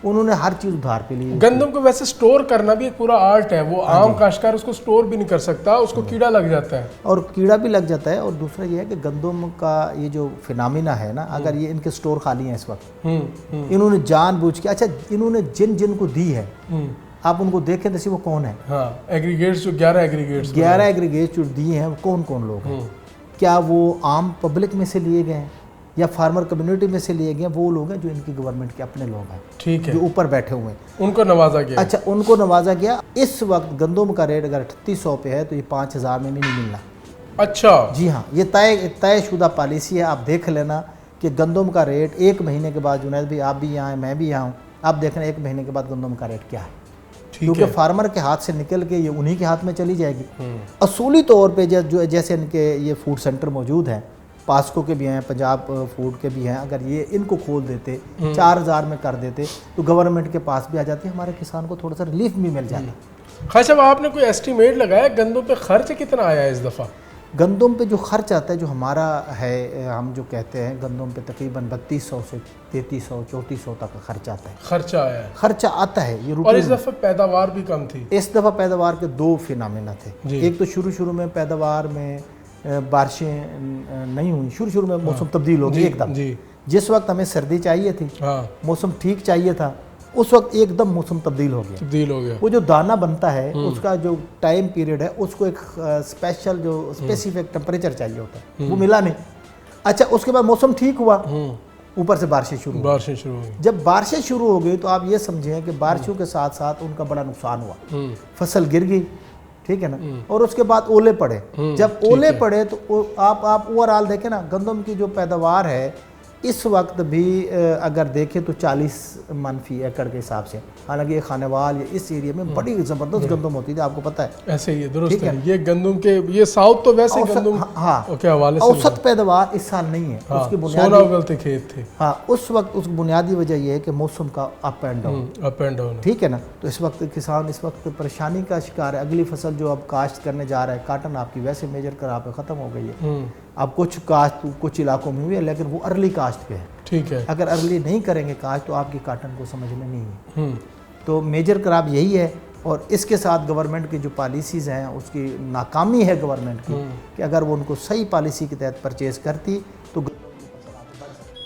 उन्होंने हर चीज़ उधार पे ली। गंदम को वैसे स्टोर करना भी एक पूरा आर्ट है, वो आम काश्तकार उसको स्टोर भी नहीं कर सकता, उसको कीड़ा लग जाता है। और कीड़ा भी लग जाता है। और दूसरा ये है कि गंदम का ये जो फिनामिना है ना, अगर ये इनके स्टोर खाली हैं इस वक्त, इन्होंने जानबूझ के, अच्छा इन्होंने जिन को दी है आप उनको देखें तो वो कौन है? हाँ, एग्रीगेट्स जो 11 एग्रीगेट्स जो दिए हैं वो कौन लोग हैं? क्या वो आम पब्लिक में से लिए गए हैं या फार्मर कम्युनिटी में से लिए गए? वो लोग हैं जो इनकी गवर्नमेंट के अपने लोग हैं, ठीक है, जो ऊपर बैठे हुए हैं, उनको नवाजा गया। अच्छा, उनको नवाजा गया। इस वक्त गंदम का रेट अगर 3800 पे है तो ये 5,000 में भी नहीं मिलना। अच्छा, जी हाँ, ये तयशुदा पॉलिसी है। आप देख लेना कि गंदम का रेट 1 महीने के बाद, जुनैद भाई आप भी यहाँ हैं, मैं भी यहाँ हूँ, आप देख लें 1 महीने के बाद गंदम का रेट क्या है, क्योंकि फार्मर के हाथ से निकल के ये उन्हीं के हाथ में चली जाएगी। असूली तौर पे जो जैसे इनके ये फूड सेंटर मौजूद हैं, पास्को के भी हैं, पंजाब फूड के भी हैं, अगर ये इनको खोल देते, 4,000 में कर देते तो गवर्नमेंट के पास भी आ जाती, हमारे किसान को थोड़ा सा रिलीफ भी मिल जाता। खाई साहब, आपने कोई एस्टिमेट लगाया गंदम पे खर्च कितना आया है इस दफ़ा? गंदम पे जो खर्च आता है, जो हमारा है, हम जो कहते हैं गंदम पे तकरीबन 3200 से 3300 3400 तक का खर्चा आता है। खर्चा आया है, खर्चा आता है ये। और इस दफ़ा पैदावार भी कम थी। इस दफ़ा पैदावार के 2 फिनामिना थे। एक तो शुरू में पैदावार में बारिशें नहीं हुई, शुरू में मौसम तब्दील हो गई एकदम। जिस वक्त हमें सर्दी चाहिए थी, मौसम ठीक चाहिए था, उस वक्त एकदम मौसम तब्दील हो गया। वो जो दाना बनता है उसका जो टाइम पीरियड है उसको एक स्पेशल जो स्पेसिफिक टेम्परेचर चाहिए होता है, वो मिला नहीं। अच्छा, उसके बाद मौसम ठीक हुआ, ऊपर से बारिशें शुरू हो गई। जब बारिशें शुरू हो गई तो आप ये समझें कि बारिशों के साथ साथ उनका बड़ा नुकसान हुआ, फसल गिर गई, ठीक है ना, और उसके बाद ओले पड़े। जब ओले पड़े तो आप ओवरऑल देखें ना, गंदम की जो पैदावार है इस वक्त भी अगर देखें तो 40 मन फी एकड़ के हिसाब से, हालांकि ये खानेवाल या इस एरिया में बड़ी ज़बरदस्त गंदम होती थी, आपको पता है। ऐसे ही दुरुस्त है ये गंदम के, ये साउथ तो वैसे गंदम के हवाले से औसत पैदावार इस साल नहीं है। उसकी बुनियादी खेत थे, हाँ, उस वक्त उस बुनियादी वजह यह है कि मौसम का अप एंड डाउन, ठीक है ना। तो इस वक्त किसान इस वक्त परेशानी का शिकार है। अगली फसल जो अब काश्त करने जा रहा है, काटन आपकी वैसे मेजर क्रॉप ख़त्म हो गई है। अब कुछ काश्त कुछ इलाकों में हुई है, लेकिन वो अर्ली काश्त पे है, ठीक है। अगर अर्ली नहीं करेंगे काश्त तो आपकी काटन को समझ में नहीं है। तो मेजर क्रॉप यही है, और इसके साथ गवर्नमेंट की जो पॉलिसीज़ हैं उसकी नाकामी है गवर्नमेंट की, कि अगर वो उनको सही पॉलिसी के तहत परचेज़ करती तो।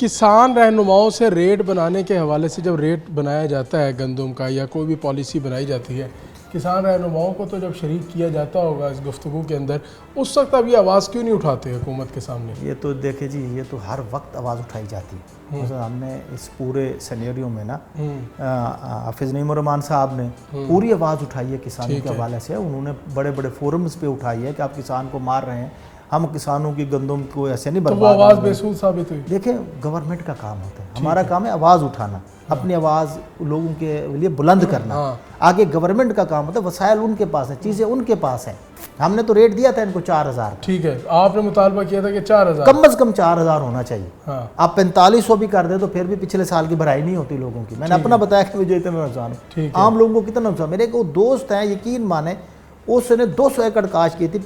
किसान रहनुमाओं से रेट बनाने के हवाले से जब रेट बनाया जाता है गंदम का या कोई भी पॉलिसी बनाई जाती है, किसान रहनुमाओं को तो जब शरीक किया जाता होगा इस गुफ्तगू के अंदर, उस वक्त अब ये आवाज़ क्यों नहीं उठाते हुकूमत के सामने? ये तो देखे जी, ये तो हर वक्त आवाज़ उठाई जाती है। मतलब हमने इस पूरे सिनेरियो में ना हाफिज़ नईम रहमान साहब ने पूरी आवाज़ उठाई है किसानों के हवाले से। उन्होंने बड़े बड़े फोरम्स पे उठाई है कि आप किसान को मार रहे हैं, हम किसानों की गंदम को ऐसे नहीं बर्बाद। तो वो आवाज़ बेसूर साबित हुई। देखें, गवर्नमेंट का काम होता है, हमारा काम है आवाज़ उठाना, अपनी आवाज़ लोगों के लिए बुलंद करना। आगे गवर्नमेंट का काम होता है, वसाइल उनके पास है, चीज़ें उनके पास है। हमने तो रेट दिया था इनको 4000, ठीक है, आपने मुतालबा किया था कि 4000 कम से कम 4000 होना चाहिए। आप 4500 भी कर दे तो फिर भी पिछले साल की भराई नहीं होती लोगों की। मैंने अपना बताया कि मुझे इतना नुकसान है, आम लोगों को कितना नुकसान। मेरे एक दोस्त हैं, यकीन माने, उसने 200 एकड़ काश्त की थी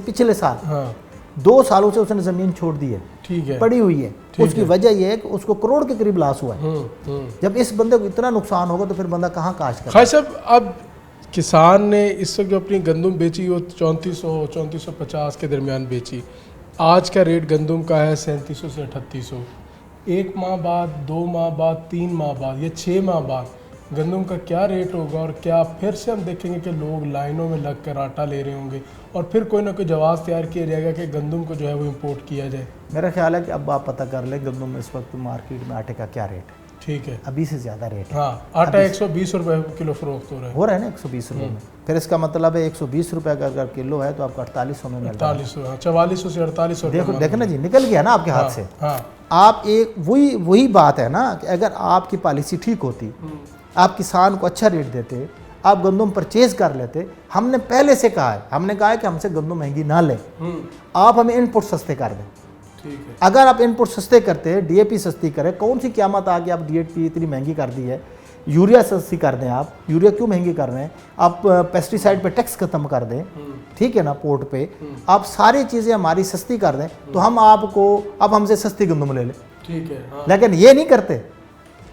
पिछले साल। 2 सालों से उसने ज़मीन छोड़ दी है, ठीक है, पड़ी हुई है। उसकी वजह यह है कि उसको करोड़ के करीब लॉस हुआ है। जब इस बंदे को इतना नुकसान होगा तो फिर बंदा कहाँ काश्त करेगा? खास साहब, अब किसान ने इस वक्त जो अपनी गंदम बेची वो 3450 के दरमियान बेची। आज का रेट गंदम का है 3700 से 3800। 1 माह बाद, 2 माह बाद, 3 माह बाद या 6 माह बाद गंदम का क्या रेट होगा, और क्या फिर से हम देखेंगे कि लोग लाइनों में लग कर आटा ले रहे होंगे, और फिर कोई ना कोई जवाब तैयार किया जाएगा कि गंदम को जो है वो इंपोर्ट किया जाए? मेरा ख्याल है कि अब आप पता कर लें गंदम में इस वक्त मार्केट में आटे का क्या रेट है, ठीक है, अभी से ज़्यादा रेट है। हाँ, आटा 120 रुपये किलो फरोख्त हो रहा है ना, 120 रुपये में। फिर इसका मतलब है 120 रुपये का अगर किलो है तो आपको 4800 में मिलता है। 4400 से 4800। देखो ना जी, निकल गया ना आपके हाथ से। आप एक वही बात है ना कि अगर आपकी पॉलिसी ठीक होती, आप किसान को अच्छा रेट देते, आप गंदम परचेज कर लेते। हमने पहले से कहा है, हमने कहा है कि हमसे गंदम महंगी ना लें, आप हमें इनपुट सस्ते कर दें। ठीक है। अगर आप इनपुट सस्ते करते, डीएपी सस्ती करें, कौन सी क़यामत आ गई आप डीएपी इतनी महंगी कर दी है, यूरिया सस्ती कर दें। आप यूरिया क्यों महंगी कर रहे हैं? आप पेस्टिसाइड पे टैक्स खत्म कर दें, ठीक है ना, पोर्ट पे आप सारी चीज़ें हमारी सस्ती कर दें, तो हम आपको अब हमसे सस्ती गंदम ले लें, ठीक है। लेकिन ये नहीं करते,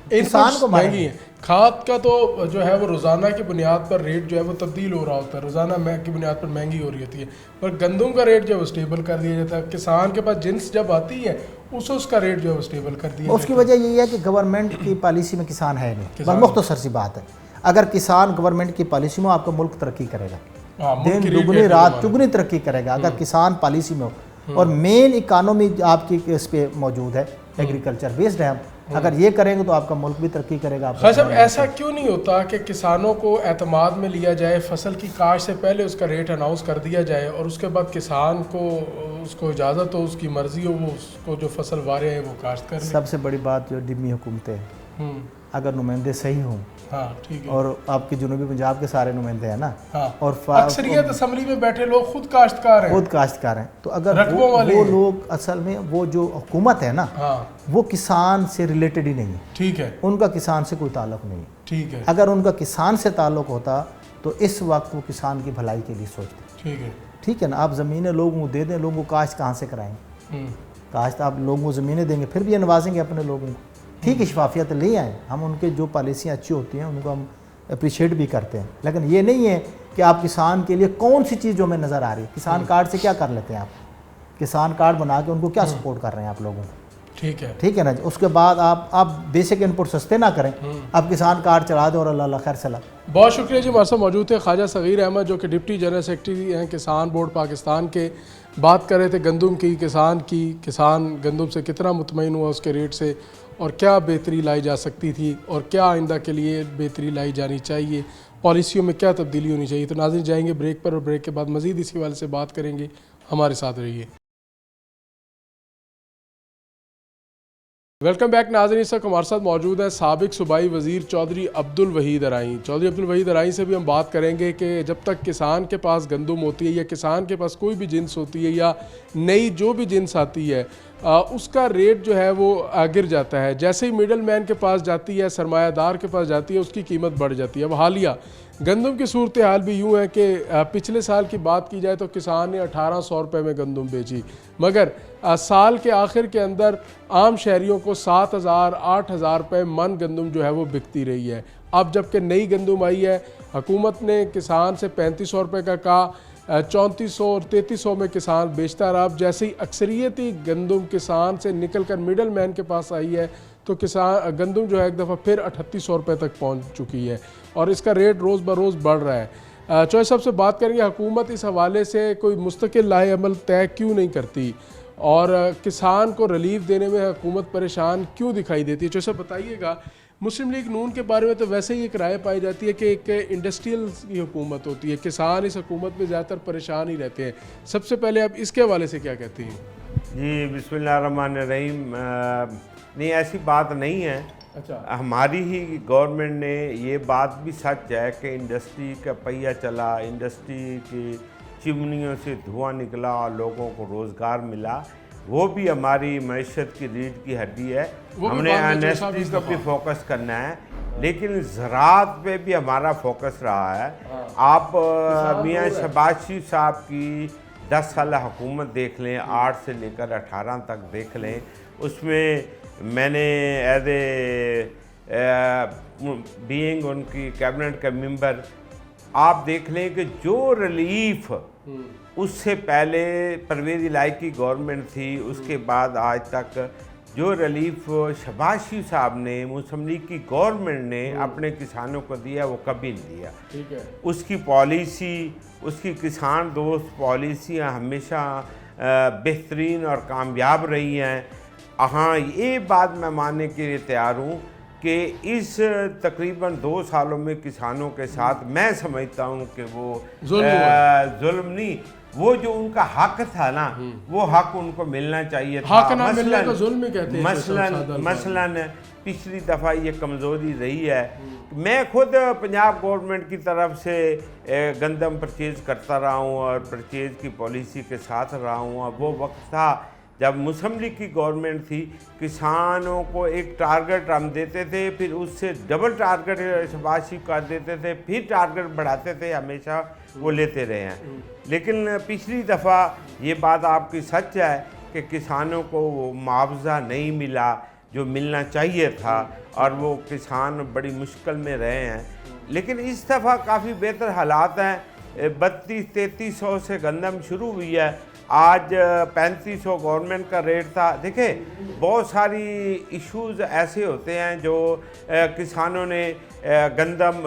किसान को महंगी है। खाद का तो जो है वो रोज़ाना की बुनियाद पर रेट जो है वो तब्दील हो रहा होता है, रोज़ाना की बुनियाद पर महंगी हो रही होती है, पर गंदम का रेट जो है वो स्टेबल कर दिया जाता है। किसान के पास जिन्स जब आती है उसका रेट जो है वो स्टेबल कर दिया। उसकी वजह यही है कि गवर्नमेंट की पॉलिसी में किसान है नहीं। बस मुख्तसर सी बात है, अगर किसान गवर्नमेंट की पॉलिसी में, आपका मुल्क तरक्की करेगा, दिन दुगनी रात चुगनी तरक्की करेगा अगर किसान पॉलिसी में हो। और मेन इकानमी आपकी इस पे मौजूद है, एग्रीकल्चर बेस्ड है। अगर ये करेंगे तो आपका मुल्क भी तरक्की करेगा। साहब, ऐसा क्यों नहीं होता कि किसानों को एतमाद में लिया जाए, फसल की काश्त से पहले उसका रेट अनाउंस कर दिया जाए, और उसके बाद किसान को उसको इजाज़त हो, उसकी मर्जी हो, वो उसको जो फसल वारे हैं वो काश्त कर। सबसे बड़ी बात जो डिमी हुकूमतें हैं, अगर नुमाइंदे सही हों, हाँ, ठीक है, और आपके जुनूबी पंजाब के सारे नुमाइंदे हैं ना, हाँ, और अक्सरियत असम्बली में बैठे लोग खुद काश्तकार हैं, तो अगर वो लोग असल में वो जो हुकूमत है ना, हाँ, वो किसान से रिलेटेड ही नहीं है, ठीक है, उनका किसान से कोई ताल्लुक नहीं है, ठीक है। अगर उनका किसान से ताल्लुक होता तो इस वक्त वो किसान की भलाई के लिए सोचते, ठीक है ना। आप ज़मीनें लोगों को दे दें, लोगों को काश्त कहाँ से कराएंगे? काश्त आप लोगों को ज़मीनें देंगे फिर भी नवाजेंगे अपने लोगों को, ठीक है, शफाफियत ले आए, हम उनके जो पॉलिसियाँ अच्छी होती हैं उनको हम अप्रिशिएट भी करते हैं, लेकिन ये नहीं है कि आप किसान के लिए कौन सी चीज़ जो हमें नज़र आ रही है, किसान कार्ड से क्या कर लेते हैं आप? किसान कार्ड बना के उनको क्या सपोर्ट कर रहे हैं आप लोगों को? ठीक है ना जी। उसके बाद आप बेसिक इनपुट सस्ते ना करें, आप किसान कार्ड चला दें और अल्लाह खैर सला। बहुत शुक्रिया जी। हमारे साथ मौजूद थे ख्वाजा सगीर अहमद जो कि डिप्टी जनरल सेक्रेटरी हैं किसान बोर्ड पाकिस्तान के। बात कर रहे थे गंदम की, किसान गंदम से कितना मुतमईन हुआ उसके रेट से और क्या बेहतरी लाई जा सकती थी और क्या आइंदा के लिए बेहतरी लाई जानी चाहिए, पॉलिसियों में क्या तब्दीली होनी चाहिए। तो नाज़रीन जाएंगे ब्रेक पर और ब्रेक के बाद मज़ीद इसी हवाले से बात करेंगे। हमारे साथ रहिए। वेलकम बैक नाज़रीन। इस वक्त हमारे साथ मौजूद है साबिक सूबाई वज़ीर चौधरी अब्दुल वहीद अराई। चौधरी अब्दुल वहीद अराई से भी हम बात करेंगे कि जब तक किसान के पास गंदम होती है या किसान के पास कोई भी जिन्स होती है या नई जो भी जिन्स आती है उसका रेट जो है वो गिर जाता है। जैसे ही मिडल मैन के पास जाती है, सरमायादार के पास जाती है, उसकी कीमत बढ़ जाती है। अब हालिया गंदम की सूरत हाल भी यूँ है कि पिछले साल की बात की जाए तो किसान ने 1800 रुपये में गंदम बेची, मगर साल के आखिर के अंदर आम शहरियों को 7000 8000 रुपये मन गंदम जो है वो बिकती रही है। अब जबकि नई गंदम आई है, हुकूमत ने किसान से 3500 रुपये का कहा, 3400 और 3300 में किसान बेचता रहा। अब जैसे ही अक्सरियती गंदम किसान से निकल कर मिडल मैन के पास आई है तो किसान गंदम जो है एक दफ़ा फिर 3800 रुपये तक पहुंच चुकी है और इसका रेट रोज़ बरोज़ बढ़ रहा है। चौधरी साहब से बात करेंगे, हुकूमत इस हवाले से कोई मुस्तकिल लाहे अमल तय क्यों नहीं करती और किसान को रिलीफ देने में हुकूमत परेशान क्यों दिखाई देती है। चौधरी साहब बताइएगा, मुस्लिम लीग नून के बारे में तो वैसे ही एक राय पाई जाती है कि एक इंडस्ट्रियल की हुकूमत होती है, किसान इस हुकूमत में ज़्यादातर परेशान ही रहते हैं। सबसे पहले आप इसके हवाले से क्या कहती हैं? जी बिस्मिल्लाहिर्रहमानिर्रहीम। नहीं, ऐसी बात नहीं है। अच्छा, हमारी ही गवर्नमेंट ने, ये बात भी सच है कि इंडस्ट्री का पहिया चला, इंडस्ट्री की चिमनियों से धुआं निकला और लोगों को रोज़गार मिला, वो भी हमारी मईशत की रीढ़ की हड्डी है। हमने इंडस्ट्री को भी फोकस करना है, लेकिन ज़राअत पे भी हमारा फोकस रहा है। आप मियाँ शहबाज शरीफ साहब की 10 साल हुकूमत देख लें, 8 से लेकर 18 तक देख लें, उसमें मैंने एज बीइंग उनकी कैबिनेट का मेंबर आप देख लें कि जो रिलीफ उससे पहले परवेज़ इलाही की गवर्नमेंट थी, उसके बाद आज तक जो रिलीफ शहबाज शरीफ साहब ने, मुस्लिम लीग की गवर्नमेंट ने अपने किसानों को दिया, वो कभी नहीं दिया। ठीक है। उसकी पॉलिसी, उसकी किसान दोस्त पॉलिसियाँ हमेशा बेहतरीन और कामयाब रही हैं। हाँ, ये बात मैं मानने के लिए तैयार हूँ कि इस तकरीबन 2 सालों में किसानों के साथ मैं समझता हूँ कि वो जुल्म नहीं, वो जो उनका हक था ना, वो हक उनको मिलना चाहिए था। हक ना मिलने को जुल्म ही कहते हैं। मसलन पिछली दफ़ा ये कमज़ोरी रही है। मैं खुद पंजाब गवर्नमेंट की तरफ से गंदम परचेज़ करता रहा हूँ और परचेज़ की पॉलिसी के साथ रहा हूँ। और वो वक्त था जब मुस्लिम लीग की गवर्नमेंट थी, किसानों को एक टारगेट हम देते थे, फिर उससे डबल टारगेट शहबाज शरीफ कर देते थे, फिर टारगेट बढ़ाते थे, हमेशा वो लेते रहे हैं। लेकिन पिछली दफ़ा ये बात आपकी सच है कि किसानों को वो मुआवजा नहीं मिला जो मिलना चाहिए था और वो किसान बड़ी मुश्किल में रहे हैं। लेकिन इस दफ़ा काफ़ी बेहतर हालात हैं। 3200-3300 से गंदम शुरू हुई है, आज 3500 गवर्नमेंट का रेट था। देखें, बहुत सारी इश्यूज़ ऐसे होते हैं जो किसानों ने गंदम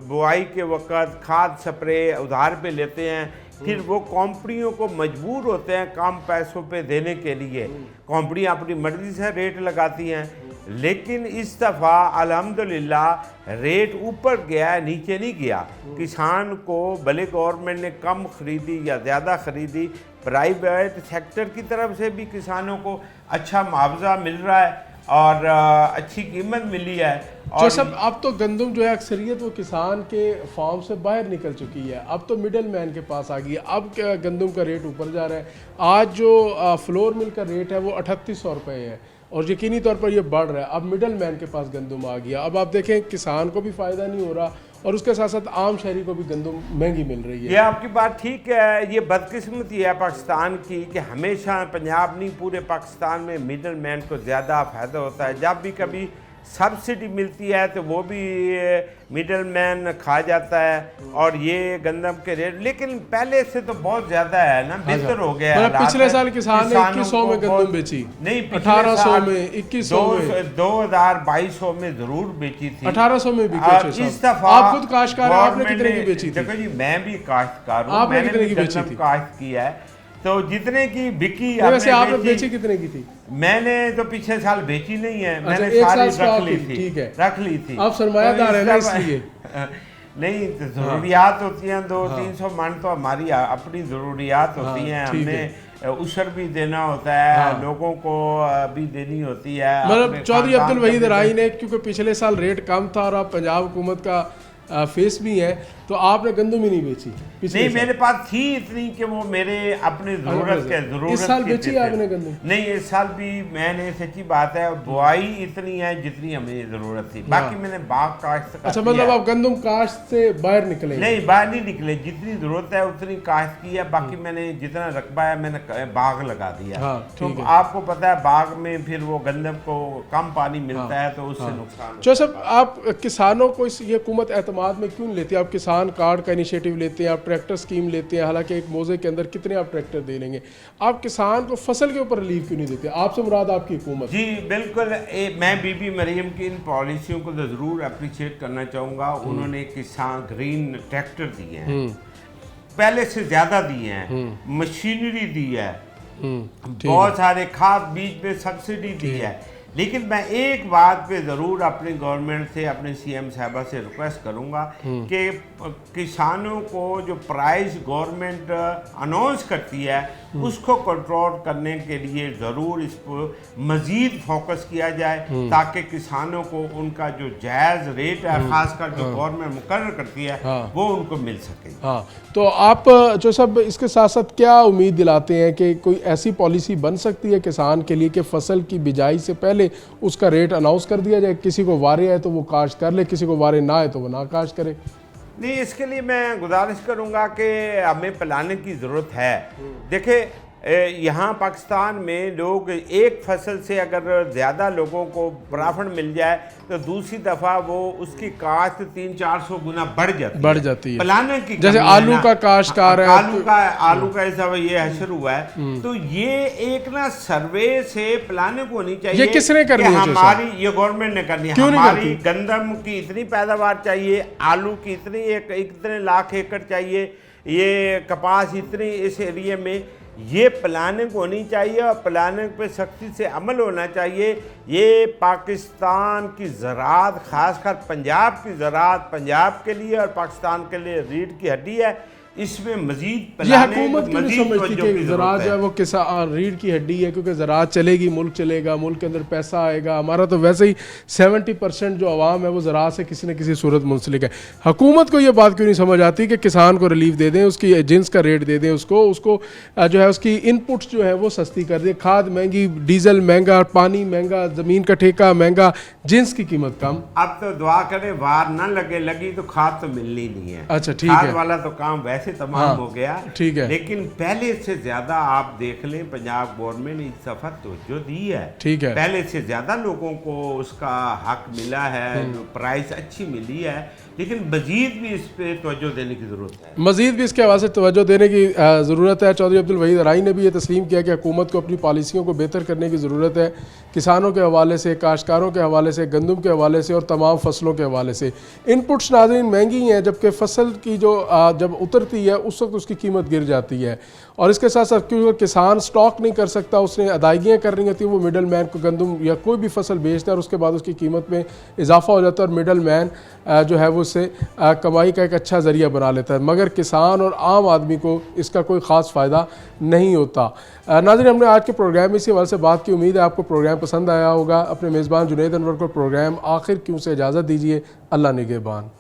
बुआई के वक्त खाद स्प्रे उधार पे लेते हैं, फिर वो कंपनियों को मजबूर होते हैं कम पैसों पे देने के लिए। कंपनियां अपनी मर्जी से रेट लगाती हैं, लेकिन इस दफ़ा अल्हम्दुलिल्लाह रेट ऊपर गया है, नीचे नहीं गया। किसान को भले गवर्नमेंट ने कम ख़रीदी या ज़्यादा ख़रीदी, प्राइवेट सेक्टर की तरफ से भी किसानों को अच्छा मुआवजा मिल रहा है और अच्छी कीमत मिली है। और सब अब तो गंदम जो है अक्सरियत वो किसान के फार्म से बाहर निकल चुकी है, अब तो मिडल मैन के पास आ गई है। अब गंदम का रेट ऊपर जा रहा है। आज जो फ्लोर मिल का रेट है वो 3800 रुपये है और यकीनी तौर पर ये बढ़ रहा है। अब मिडल मैन के पास गंदम आ गया। अब आप देखें, किसान को भी फ़ायदा नहीं हो रहा और उसके साथ साथ आम शहरी को भी गंदम महंगी मिल रही है। ये आपकी बात ठीक है। ये बदकिस्मती है पाकिस्तान की कि हमेशा पंजाब नहीं, पूरे पाकिस्तान में मिडल मैन को ज़्यादा फ़ायदा होता है। जब भी कभी सब्सिडी मिलती है तो वो भी मिडल मैन खा जाता है, और ये गंदम के रेट लेकिन पहले से तो बहुत ज़्यादा है ना, बेहतर हो गया है। पिछले साल किसान ने 2100 में गंदम बेची, नहीं 1800 में, 2100 में, 2200 में ज़रूर बेची थी, 1800 में भी। इस दफ़ा आप खुद काश्तकार हैं, आपने कितने की बेची थी? देखो जी, मैं भी काश्तकार हूँ, आपने मैंने कितने भी की बेची गंदम थी? काश्त किया है, तो जितने की बिकी वैसे आपने बेची कितने की थी? मैंने तो पिछले साल बेची नहीं है, मैंने एक सारी साल रख ली की, थी, ठीक है, रख ली थी। आप सरमायादार है ना इसलिए। नहीं तो ज़रूरियात होती हैं, 200-300 मन तो हमारी अपनी ज़रूरियात होती हैं, हमने उसर भी देना होता है, लोगों को भी देनी होती है। मतलब चौधरी अब्दुल वहीद राही ने, क्योंकि पिछले साल रेट कम था और अब पंजाब हुकूमत का फेस भी है, तो आपने गंदम ही नहीं बेची? नहीं, मेरे पास थी इतनी कि वो मेरे अपने ज़रूरत के ज़रूरत। इस साल बेची आपने गंदम? नहीं, इस साल भी मैंने, सच्ची बात है, बुआई इतनी है जितनी हमें ज़रूरत थी, बाकी मैंने बाग काश्त। अच्छा, मतलब आप गंदम काश्त से बाहर निकले? नहीं, बाहर नहीं निकले, जितनी ज़रूरत है उतनी काश्त की है, बाकी मैंने जितना रकबा है मैंने बाग लगा दिया। तो आपको पता है बाग में फिर वो गंदम को कम पानी मिलता है तो उससे नुकसान। जो सब आप किसानों को ये हुकूमत एतमाद में क्यों नहीं लेती? आप किसान कार्ड का इनिशिएटिव लेते हैं, आप ट्रैक्टर स्कीम लेते हैं, हालांकि एक मौजे के अंदर कितने आप ट्रैक्टर दे लेंगे, आप किसान को फसल के ऊपर रिलीफ क्यों नहीं देते? आपसे मुराद आपकी हुकूमत? जी बिल्कुल, मैं बीबी मरियम की इन पॉलिसियों को तो ज़रूर अप्रिशिएट करना चाहूँगा। उन्होंने किसान ग्रीन ट्रैक्टर दिए हैं, पहले से ज़्यादा दिए हैं, मशीनरी दी है, बहुत सारे खाद बीज में सब्सिडी दी है। लेकिन मैं एक बात पे ज़रूर अपनी गवर्नमेंट से, अपने सीएम साहबा से रिक्वेस्ट करूंगा कि किसानों को जो प्राइस गवर्नमेंट अनाउंस करती है उसको कंट्रोल करने के लिए ज़रूर इस पर मज़ीद फोकस किया जाए, ताकि किसानों को उनका जो जायज़ रेट है, ख़ासकर जो गवर्नमेंट मुकर्रर करती है, वो उनको मिल सके। हाँ, तो आप जो सब इसके साथ साथ क्या उम्मीद दिलाते हैं कि कोई ऐसी पॉलिसी बन सकती है किसान के लिए कि फसल की बिजाई से पहले उसका रेट अनाउंस कर दिया जाए, किसी को वारे है तो वो काश्त कर ले, किसी को वारे ना है तो वो ना काश्त करे? नहीं, इसके लिए मैं गुजारिश करूंगा कि हमें प्लानिंग की ज़रूरत है। देखिए, यहाँ पाकिस्तान में लोग एक फसल से अगर ज़्यादा लोगों को प्रॉफिट मिल जाए तो दूसरी दफ़ा वो उसकी काश्त 300-400 गुना बढ़ जाती है। प्लानिंग की, जैसे आलू का काश्तकार है, आलू का ऐसा ये हशर हुआ है, तो ये एक ना सर्वे से प्लानिंग होनी चाहिए। ये किसने करनी है? हमारी ये गवरनमेंट ने करनी है। हमारी गंदम की इतनी पैदावार चाहिए, आलू की इतने लाख एकड़ चाहिए, ये कपास इतनी इस एरिया में, ये प्लानिंग होनी चाहिए और प्लानिंग पे सख्ती से अमल होना चाहिए। ये पाकिस्तान की ज़राअत, ख़ासकर पंजाब की ज़राअत, पंजाब के लिए और पाकिस्तान के लिए रीढ़ की हड्डी है। इसमें मजीद ये हुकूमत क्यों नहीं समझती कि ज़राअत जो है वो किसान रीढ़ की हड्डी है, क्योंकि ज़राअत चलेगी मुल्क चलेगा, मुल्क के अंदर पैसा आएगा। हमारा तो वैसे ही 70% जो आवाम है वो ज़राअत से किसी न किसी सूरत मुंसलिक है। हुकूमत को ये बात क्यों नहीं समझ आती कि किसान को रिलीफ दे दें, उसकी जिन्स का रेट दे दें, उसको जो है उसकी इनपुट्स जो है वो सस्ती कर दें। खाद महंगी, डीजल महंगा, पानी महंगा, ज़मीन का ठेका महंगा, जिन्स की कीमत कम। अब तो दुआ करें वार न लगी तो खाद तो मिलनी नहीं है। अच्छा, ठीक है, खाद वाला तो काम वैसे तमाम हो गया, ठीक है, लेकिन पहले से ज्यादा आप देख लें पंजाब गवर्नमेंट ने इस दफा तवज्जो दी है, ठीक है, पहले से ज्यादा लोगों को उसका हक मिला है, प्राइस अच्छी मिली है, लेकिन मजीद भी इस पे तवज्जो देने की ज़रूरत है, मजीद भी इसके हवाले से तवज्जो देने की ज़रूरत है। चौधरी अब्दुल वहीद राही ने भी ये तस्लीम किया कि हुकूमत को अपनी पॉलिसियों को बेहतर करने की ज़रूरत है, किसानों के हवाले से, काश्तकारों के हवाले से, गंदम के हवाले से और तमाम फसलों के हवाले से। इनपुट्स नाज़रीन महंगी हैं, जबकि फसल की जो जब उतरती है उस वक्त उसकी कीमत गिर जाती है। और इसके साथ साथ क्योंकि किसान स्टॉक नहीं कर सकता, उसने अदायगियाँ करनी होती है, वो मिडल मैन को गंदम या कोई भी फसल बेचता है और उसके बाद उसकी कीमत में इजाफा हो जाता है और मिडल मैन जो है वो उससे कमाई का एक अच्छा ज़रिया बना लेता है, मगर किसान और आम आदमी को इसका कोई ख़ास फ़ायदा नहीं होता। नाज़रीन, हमने आज के प्रोग्राम में इसी हवाले से बात की, उम्मीद है आपको प्रोग्राम पसंद आया होगा। अपने मेज़बान जुनैद अनवर को प्रोग्राम आखिर क्यों से इजाज़त दीजिए। अल्लाह निगहबान।